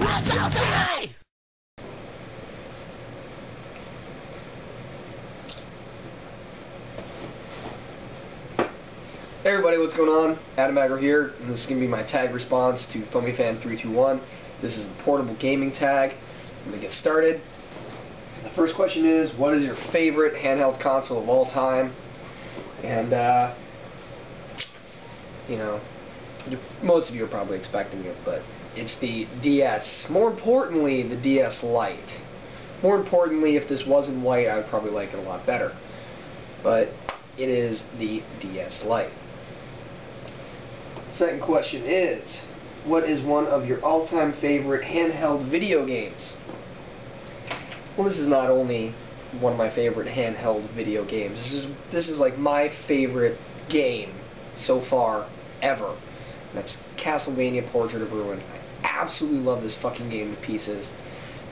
Hey everybody, what's going on? Adam Agro here, and this is going to be my tag response to FoamyFan321. This is the portable gaming tag. I'm going to get started. The first question is, what is your favorite handheld console of all time? And, you know, most of you are probably expecting it, but it's the DS. More importantly, the DS Lite. More importantly, if this wasn't white, I would probably like it a lot better. But it is the DS Lite. Second question is, what is one of your all-time favorite handheld video games? Well, this is not only one of my favorite handheld video games. This is like my favorite game so far ever. And that's Castlevania Portrait of Ruin. I absolutely love this fucking game to pieces.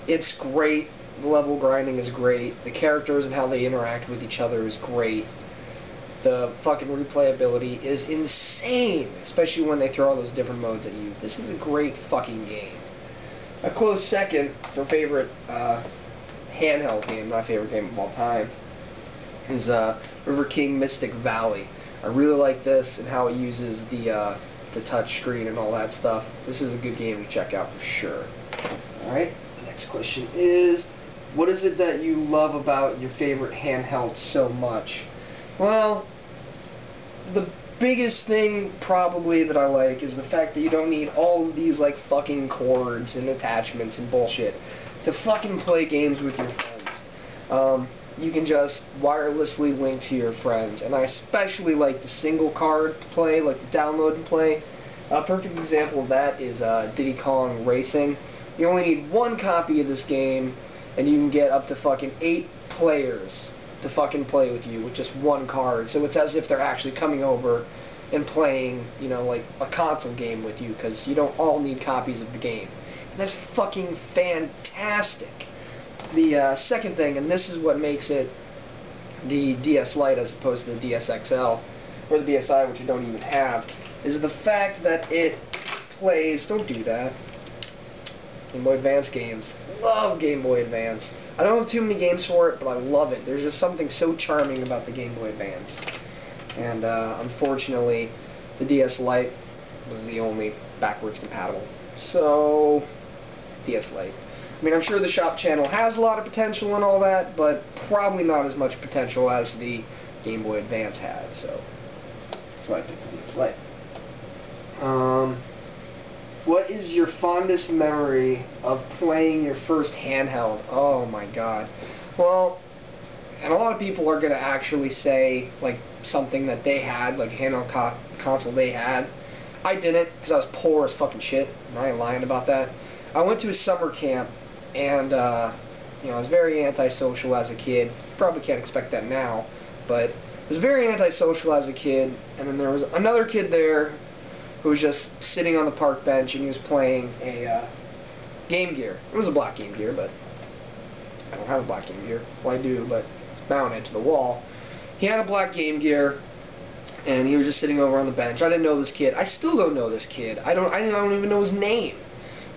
It's great. The level grinding is great. The characters and how they interact with each other is great. The fucking replayability is insane, especially when they throw all those different modes at you. This is a great fucking game. A close second for favorite handheld game, my favorite game of all time, is River King Mystic Valley. I really like this and how it uses the touch screen and all that stuff. This is a good game to check out for sure. Alright, next question is, what is it that you love about your favorite handheld so much? Well, the biggest thing probably that I like is the fact that you don't need all of these like fucking cords and attachments and bullshit to fucking play games with your friends. You can just wirelessly link to your friends, and I especially like the single card play, like the download and play. A perfect example of that is Diddy Kong Racing. You only need one copy of this game, and you can get up to fucking 8 players to fucking play with you with just one card. So it's as if they're actually coming over and playing, you know, like a console game with you, because you don't all need copies of the game. And that's fucking fantastic. The second thing, and this is what makes it the DS Lite as opposed to the DS XL, or the DSi, which you don't even have, is the fact that it plays, don't do that, Game Boy Advance games. Love Game Boy Advance. I don't have too many games for it, but I love it. There's just something so charming about the Game Boy Advance. And unfortunately, the DS Lite was the only backwards compatible. So, DS Lite. I mean, I'm sure the shop channel has a lot of potential and all that, but probably not as much potential as the Game Boy Advance had. So, that's why I picked the DS Lite. What is your fondest memory of playing your first handheld? Oh my god. Well, and a lot of people are going to actually say, like, something that they had, like a handheld console they had. I didn't, because I was poor as fucking shit, and I ain't lying about that. I went to a summer camp, and, you know, I was very antisocial as a kid. Probably can't expect that now, but I was very antisocial as a kid, and then there was another kid there who was just sitting on the park bench, and he was playing a Game Gear. It was a black Game Gear, but I don't have a black Game Gear. Well, I do, but it's mounted to the wall. He had a black Game Gear, and he was just sitting over on the bench. I didn't know this kid. I still don't know this kid. I don't even know his name.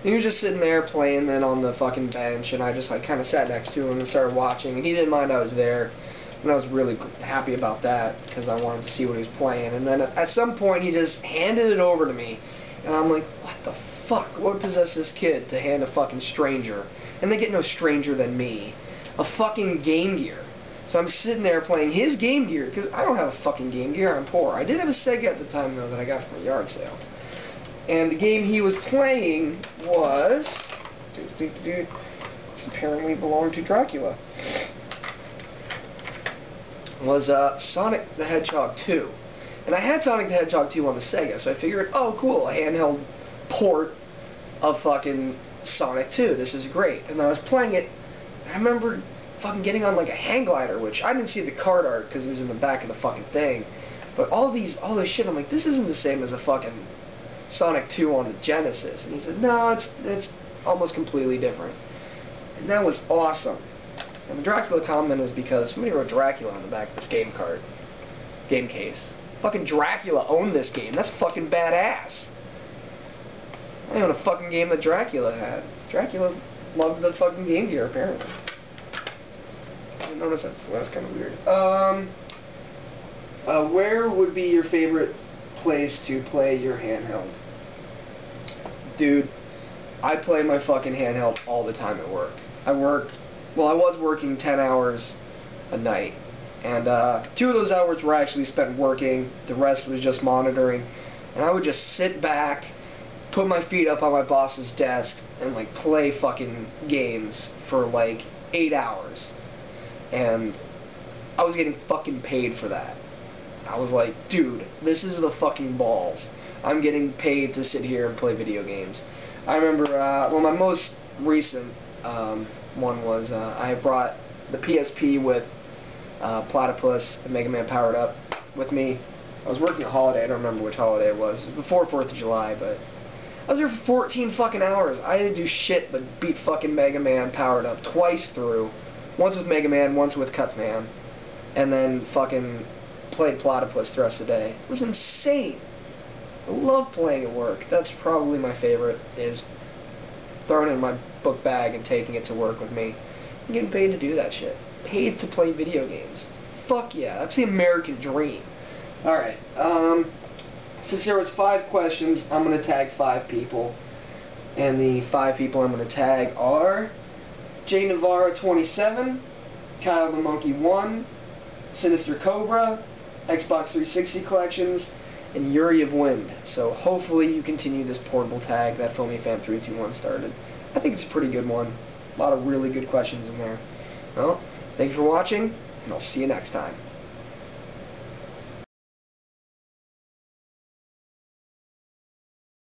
And he was just sitting there playing then on the fucking bench, and I kind of sat next to him and started watching, and he didn't mind I was there. And I was really happy about that, because I wanted to see what he was playing. And then at some point, he just handed it over to me. And I'm like, what the fuck? What possessed this kid to hand a fucking stranger? And they get no stranger than me. A fucking Game Gear. So I'm sitting there playing his Game Gear, because I don't have a fucking Game Gear. I'm poor. I did have a Sega at the time, though, that I got from a yard sale. And the game he was playing was... This apparently belonged to Dracula. Was Sonic the Hedgehog 2. And I had Sonic the Hedgehog 2 on the Sega, so I figured, oh cool, a handheld port of fucking Sonic 2. This is great. And I was playing it, and I remember fucking getting on like a hang glider, which I didn't see the card art because it was in the back of the fucking thing. But all this shit, I'm like, this isn't the same as a fucking Sonic 2 on the Genesis. And he said, no, it's almost completely different. And that was awesome. And the Dracula comment is because somebody wrote Dracula on the back of this game case. Fucking Dracula owned this game. That's fucking badass. I own a fucking game that Dracula had. Dracula loved the fucking Game Gear, apparently. I didn't notice that. Well, that's kind of weird. Where would be your favorite place to play your handheld? Dude, I play my fucking handheld all the time at work. I was working 10 hours a night. And 2 of those hours were actually spent working. The rest was just monitoring. And I would just sit back, put my feet up on my boss's desk, and like play fucking games for like 8 hours. And I was getting fucking paid for that. I was like, dude, this is the fucking balls. I'm getting paid to sit here and play video games. I remember, well, my most recent one was I brought the PSP with Platypus and Mega Man Powered Up with me. I was working a holiday. I don't remember which holiday it was. It was before 4th of July, but I was there for 14 fucking hours. I didn't do shit but beat fucking Mega Man Powered Up twice through. Once with Mega Man, once with Cutman. And then fucking played Platypus the rest of the day. It was insane. I love playing at work. That's probably my favorite, is throwing it in my book bag and taking it to work with me. I'm getting paid to do that shit. Paid to play video games. Fuck yeah, that's the American dream. Alright, since there was 5 questions, I'm going to tag 5 people. And the 5 people I'm going to tag are J Navarro 27, Kyle the Monkey 1, SynysterKobra, Xbox 360 Collections, and Yuriofwind. So hopefully you continue this portable tag that FoamyFan321 started. I think it's a pretty good one. A lot of really good questions in there. Well, thank you for watching, and I'll see you next time.